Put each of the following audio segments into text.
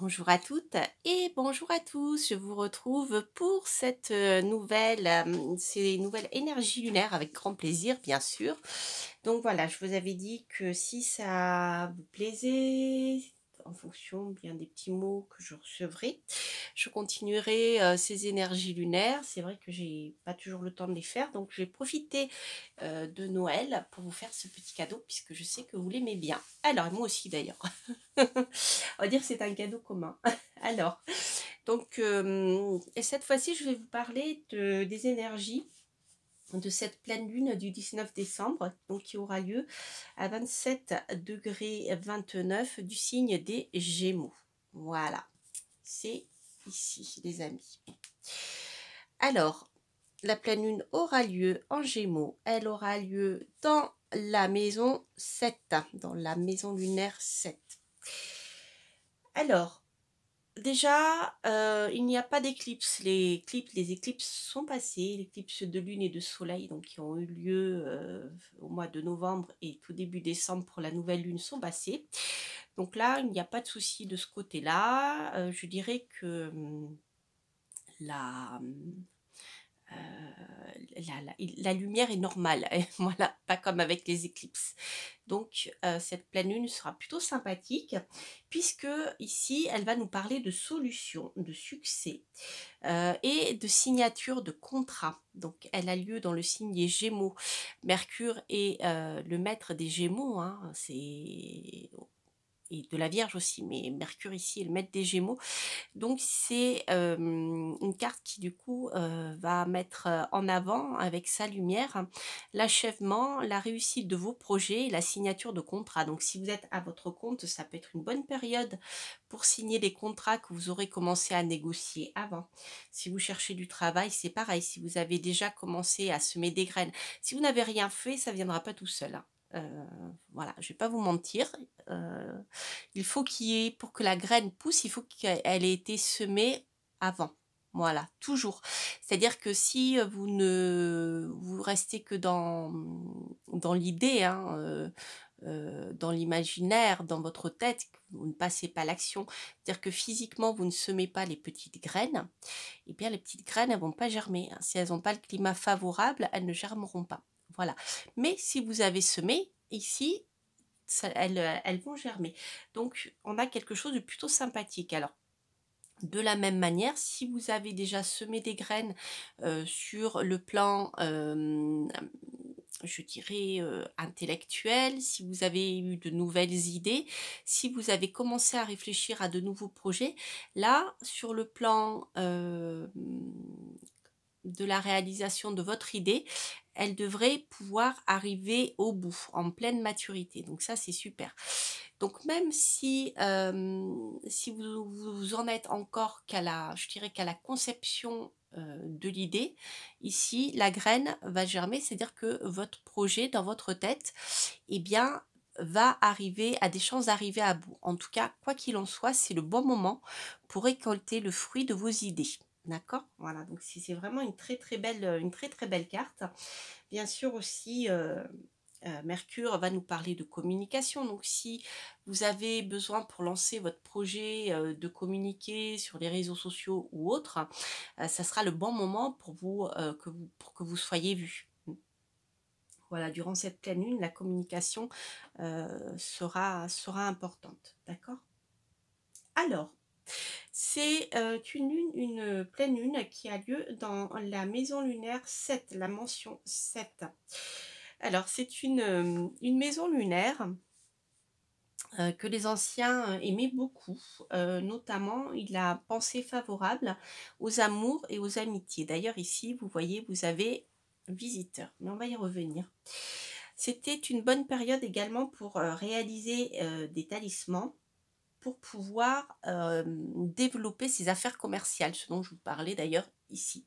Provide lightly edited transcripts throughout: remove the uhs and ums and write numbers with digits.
Bonjour à toutes et bonjour à tous. Je vous retrouve pour cette ces nouvelles énergies lunaires avec grand plaisir, bien sûr. Donc voilà, je vous avais dit que si ça vous plaisait, en fonction bien des petits mots que je recevrai, je continuerai ces énergies lunaires. C'est vrai que j'ai pas toujours le temps de les faire, donc je vais profiter de Noël pour vous faire ce petit cadeau puisque je sais que vous l'aimez bien. Alors moi aussi d'ailleurs. On va dire que c'est un cadeau commun. Alors, donc, et cette fois-ci, je vais vous parler des énergies de cette pleine lune du 19 décembre, donc qui aura lieu à 27 degrés 29 du signe des Gémeaux. Voilà, c'est ici, les amis. Alors, la pleine lune aura lieu en Gémeaux. Elle aura lieu dans la maison 7, dans la maison lunaire 7. Alors, déjà, il n'y a pas d'éclipse. Les éclipses sont passées, l'éclipse de lune et de soleil, donc qui ont eu lieu au mois de novembre et tout début décembre pour la nouvelle lune sont passées. Donc là, il n'y a pas de souci de ce côté-là. Je dirais que la, la lumière est normale, voilà, pas comme avec les éclipses. Donc cette pleine lune sera plutôt sympathique puisque ici elle va nous parler de solutions, de succès et de signature de contrat. Donc elle a lieu dans le signe des Gémeaux. Mercure est le maître des Gémeaux, hein, c'est et de la Vierge aussi, mais Mercure ici est le maître des Gémeaux. Donc c'est une carte qui du coup va mettre en avant avec sa lumière l'achèvement, la réussite de vos projets et la signature de contrats. Donc si vous êtes à votre compte, ça peut être une bonne période pour signer les contrats que vous aurez commencé à négocier avant. Si vous cherchez du travail, c'est pareil. Si vous avez déjà commencé à semer des graines, si vous n'avez rien fait, ça ne viendra pas tout seul, hein. Voilà, je vais pas vous mentir. Euh, il faut qu'il y ait, pour que la graine pousse, il faut qu'elle ait été semée avant. Voilà, toujours. C'est-à-dire que si vous ne vous restez que dans l'idée, hein, dans l'imaginaire, dans votre tête, vous ne passez pas à l'action, c'est-à-dire que physiquement vous ne semez pas les petites graines, et bien les petites graines elles vont pas germer, hein. Si elles n'ont pas le climat favorable, elles ne germeront pas. Voilà. Mais si vous avez semé, ici, elles vont germer. Donc, on a quelque chose de plutôt sympathique. Alors, de la même manière, si vous avez déjà semé des graines sur le plan, je dirais, intellectuel, si vous avez eu de nouvelles idées, si vous avez commencé à réfléchir à de nouveaux projets, là, sur le plan de la réalisation de votre idée, elle devrait pouvoir arriver au bout, en pleine maturité. Donc ça, c'est super. Donc même si vous en êtes encore qu'à je dirais qu'à la conception de l'idée, ici, la graine va germer, c'est-à-dire que votre projet dans votre tête, eh bien, va arriver, à des chances d'arriver à bout. En tout cas, quoi qu'il en soit, c'est le bon moment pour récolter le fruit de vos idées. D'accord. Voilà, donc c'est vraiment une très très belle carte. Bien sûr aussi, Mercure va nous parler de communication. Donc si vous avez besoin pour lancer votre projet de communiquer sur les réseaux sociaux ou autres, ça sera le bon moment pour que vous soyez vu. Voilà, durant cette pleine lune, la communication sera importante. D'accord. Alors, c'est une pleine lune qui a lieu dans la maison lunaire 7, la mention 7. Alors, c'est une maison lunaire que les anciens aimaient beaucoup, notamment il a pensée favorable aux amours et aux amitiés. D'ailleurs, ici, vous voyez, vous avez visiteur, mais on va y revenir. C'était une bonne période également pour réaliser des talismans, pour pouvoir développer ses affaires commerciales, ce dont je vous parlais d'ailleurs ici.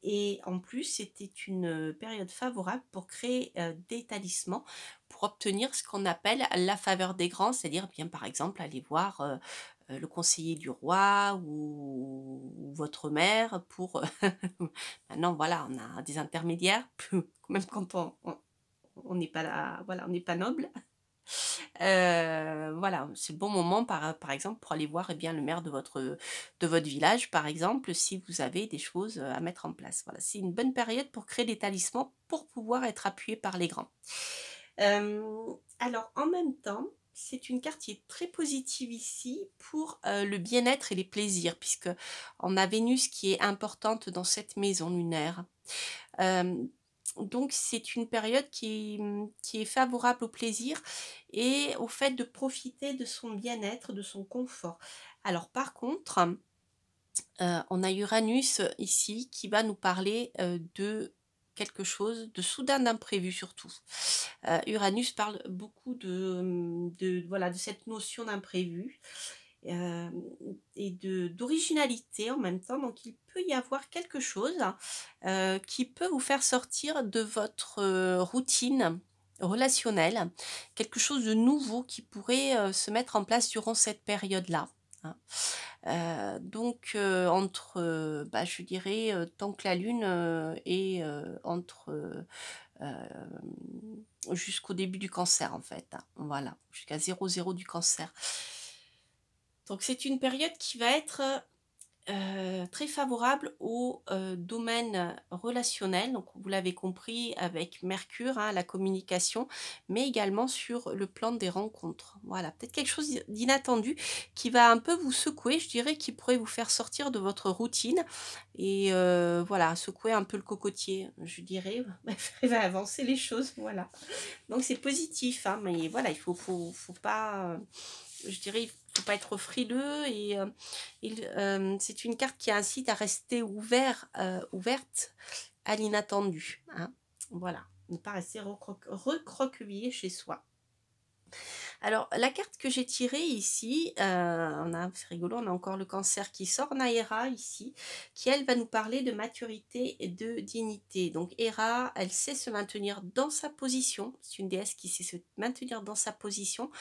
Et en plus, c'était une période favorable pour créer des talismans, pour obtenir ce qu'on appelle la faveur des grands, c'est-à-dire bien par exemple aller voir le conseiller du roi ou votre mère pour... Maintenant, voilà, on a des intermédiaires, même quand on n'est pas là, voilà, on n'est pas noble. Voilà, c'est le bon moment par exemple pour aller voir, eh bien, le maire de votre village, par exemple, si vous avez des choses, à mettre en place. Voilà, c'est une bonne période pour créer des talismans pour pouvoir être appuyé par les grands. Alors en même temps, c'est une carte qui est très positive ici pour, le bien-être et les plaisirs puisque on a Vénus qui est importante dans cette maison lunaire. Hem, donc c'est une période qui est favorable au plaisir et au fait de profiter de son bien-être, de son confort. Alors par contre, on a Uranus ici qui va nous parler, de quelque chose de soudain, d'imprévu surtout. Uranus parle beaucoup de voilà, de cette notion d'imprévu, hem et de d'originalité en même temps. Donc il peut y avoir quelque chose, qui peut vous faire sortir de votre, routine relationnelle. Quelque chose de nouveau qui pourrait, se mettre en place durant cette période-là, hein. Donc entre, bah, je dirais, tant que la lune, est, entre, jusqu'au début du cancer en fait, hein, voilà, jusqu'à 00 du cancer. Donc c'est une période qui va être, très favorable au, domaine relationnel, donc vous l'avez compris avec Mercure, hein, la communication, mais également sur le plan des rencontres. Voilà, peut-être quelque chose d'inattendu qui va un peu vous secouer, je dirais, qui pourrait vous faire sortir de votre routine et voilà, secouer un peu le cocotier, je dirais, va avancer les choses, voilà. Donc c'est positif, hein, mais voilà, faut pas, je dirais, il faut pas être frileux et c'est une carte qui incite à rester ouverte à l'inattendu, hein. Voilà, ne pas rester recroquevillé chez soi. Alors, la carte que j'ai tirée ici, c'est rigolo, on a encore le cancer qui sort. On a Héra ici, qui elle va nous parler de maturité et de dignité. Donc Héra, elle sait se maintenir dans sa position. C'est une déesse qui sait se maintenir dans sa position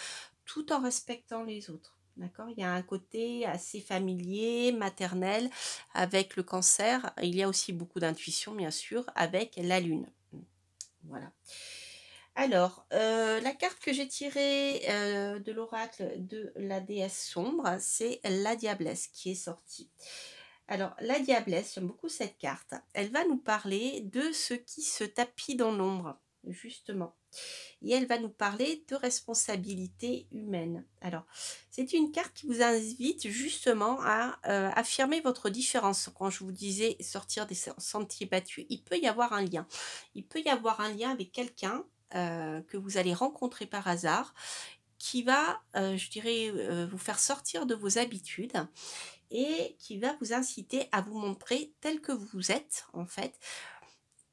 tout en respectant les autres. D'accord. Il y a un côté assez familier, maternel avec le cancer. Il y a aussi beaucoup d'intuition, bien sûr, avec la lune. Voilà. Alors, la carte que j'ai tirée, de l'oracle de la déesse sombre, c'est la diablesse qui est sortie. Alors, la diablesse, j'aime beaucoup cette carte. Elle va nous parler de ce qui se tapit dans l'ombre, justement. Et elle va nous parler de responsabilité humaine. Alors, c'est une carte qui vous invite justement à affirmer votre différence. Quand je vous disais sortir des sentiers battus, il peut y avoir un lien. Il peut y avoir un lien avec quelqu'un que vous allez rencontrer par hasard qui va, je dirais, vous faire sortir de vos habitudes et qui va vous inciter à vous montrer tel que vous êtes, en fait,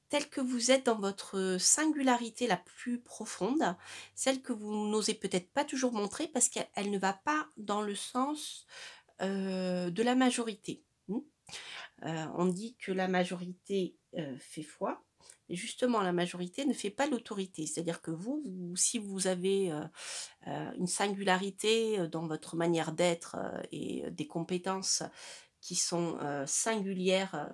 tel que vous êtes dans votre singularité la plus profonde, celle que vous n'osez peut-être pas toujours montrer parce qu'elle ne va pas dans le sens, de la majorité. Mmh. On dit que la majorité, fait foi et justement la majorité ne fait pas l'autorité. C'est-à-dire que si vous avez, une singularité, dans votre manière d'être, et des compétences qui sont, singulières,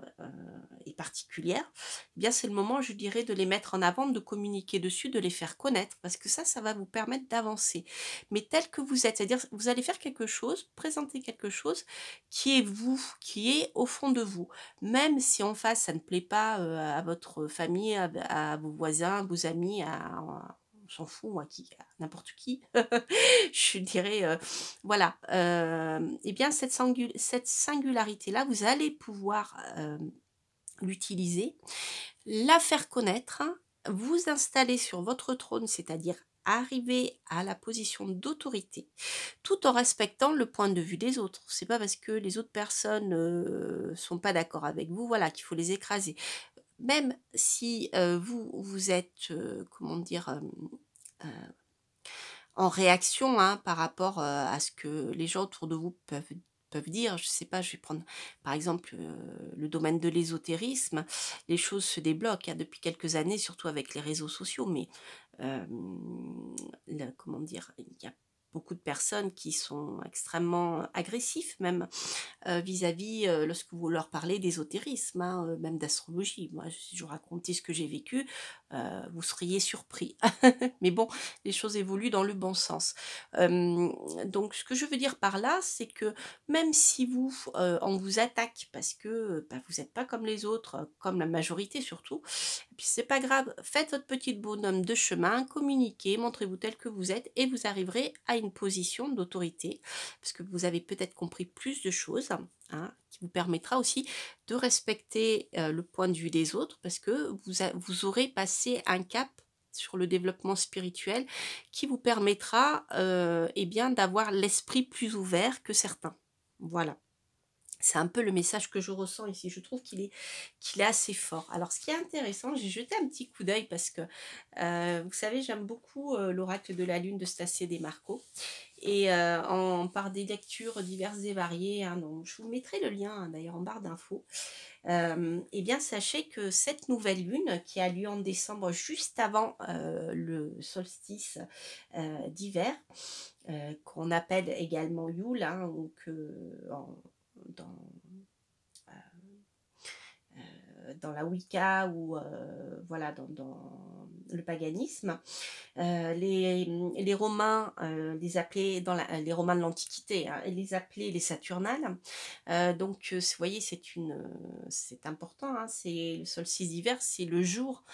et particulières, eh bien c'est le moment, je dirais, de les mettre en avant, de communiquer dessus, de les faire connaître parce que ça va vous permettre d'avancer. Mais tel que vous êtes, c'est-à-dire vous allez faire quelque chose, présenter quelque chose qui est vous, qui est au fond de vous. Même si en face ça ne plaît pas, à votre famille, à vos voisins, vos amis, on s'en fout, à qui, à n'importe qui. Je dirais, voilà, et bien cette singularité-là, vous allez pouvoir, l'utiliser, la faire connaître, vous installer sur votre trône, c'est-à-dire arriver à la position d'autorité, tout en respectant le point de vue des autres. C'est pas parce que les autres personnes, sont pas d'accord avec vous, voilà, qu'il faut les écraser. Même si, vous êtes, comment dire? Heu En réaction, hein, par rapport, à ce que les gens autour de vous peuvent dire. Je sais pas, je vais prendre par exemple, le domaine de l'ésotérisme. Les choses se débloquent, hein, depuis quelques années, surtout avec les réseaux sociaux, mais comment dire? Il y a beaucoup de personnes qui sont extrêmement agressifs même, vis-à-vis, lorsque vous leur parlez d'ésotérisme, hein, même d'astrologie. Moi, si je vous racontais ce que j'ai vécu, vous seriez surpris. Mais bon, les choses évoluent dans le bon sens. Donc ce que je veux dire par là, c'est que même si vous, on vous attaque parce que, bah, vous n'êtes pas comme les autres, comme la majorité surtout, et puis c'est pas grave, faites votre petit bonhomme de chemin, communiquez, montrez-vous tel que vous êtes et vous arriverez à une position d'autorité parce que vous avez peut-être compris plus de choses, hein, qui vous permettra aussi de respecter le point de vue des autres parce que vous aurez passé un cap sur le développement spirituel qui vous permettra eh bien, d'avoir l'esprit plus ouvert que certains. Voilà. C'est un peu le message que je ressens ici. Je trouve qu'il est assez fort. Alors, ce qui est intéressant, j'ai jeté un petit coup d'œil parce que, vous savez, j'aime beaucoup l'oracle de la lune de Stacey Demarco. Et par des lectures diverses et variées, hein, donc je vous mettrai le lien hein, d'ailleurs en barre d'infos. Eh bien, sachez que cette nouvelle lune qui a lieu en décembre, juste avant le solstice d'hiver, qu'on appelle également Yule, hein, ou dans, dans la Wicca ou voilà, dans le paganisme, les Romains les appelaient, les Romains de l'Antiquité, hein, les appelaient les Saturnales. Donc, vous voyez, c'est important, hein, c'est le solstice d'hiver, c'est le jour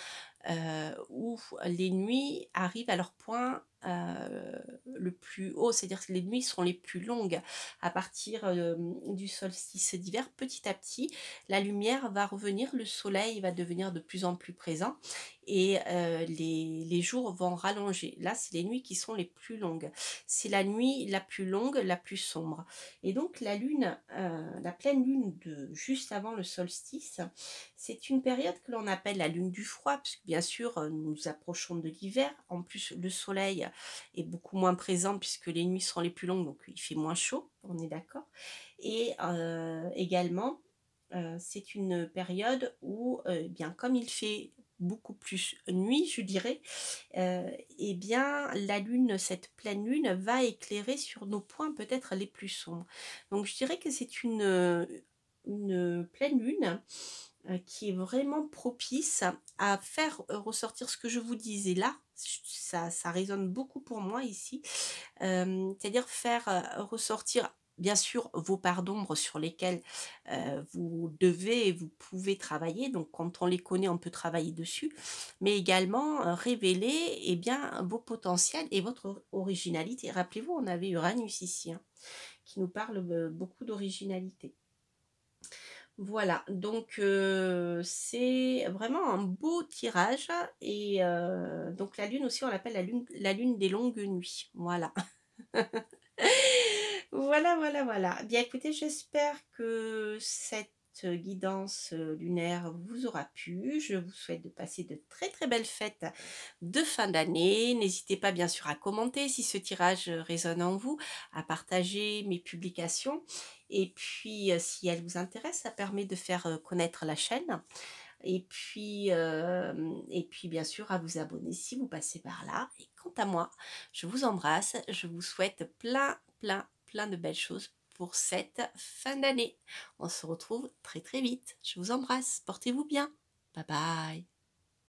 où les nuits arrivent à leur point le plus haut, c'est-à-dire que les nuits seront les plus longues à partir du solstice d'hiver. Petit à petit, la lumière va revenir, le soleil va devenir de plus en plus présent et les jours vont rallonger. Là, c'est les nuits qui sont les plus longues. C'est la nuit la plus longue, la plus sombre. Et donc, la lune, la pleine lune de juste avant le solstice, c'est une période que l'on appelle la lune du froid, puisque bien sûr, nous nous approchons de l'hiver. En plus, le soleil est beaucoup moins présent puisque les nuits seront les plus longues, donc il fait moins chaud, on est d'accord. Et également, c'est une période où, bien, comme il fait beaucoup plus nuit, je dirais, eh bien, la lune, cette pleine lune, va éclairer sur nos points peut-être les plus sombres. Donc, je dirais que c'est une pleine lune qui est vraiment propice à faire ressortir ce que je vous disais là. Ça résonne beaucoup pour moi ici. C'est-à-dire faire ressortir bien sûr vos parts d'ombre sur lesquelles vous devez et vous pouvez travailler. Donc quand on les connaît, on peut travailler dessus. Mais également révéler eh bien, vos potentiels et votre originalité. Rappelez-vous, on avait Uranus ici, hein, qui nous parle beaucoup d'originalité. Voilà, donc c'est vraiment un beau tirage et donc la lune aussi on l'appelle la lune des longues nuits, voilà. Voilà, voilà, voilà. Bien écoutez, j'espère que cette guidance lunaire vous aura plu. Je vous souhaite de passer de très très belles fêtes de fin d'année. N'hésitez pas bien sûr à commenter si ce tirage résonne en vous, à partager mes publications. Et puis si elle vous intéresse, ça permet de faire connaître la chaîne. Et puis bien sûr à vous abonner si vous passez par là. Et quant à moi, je vous embrasse. Je vous souhaite plein de belles choses pour cette fin d'année. On se retrouve très très vite. Je vous embrasse. Portez-vous bien. Bye bye.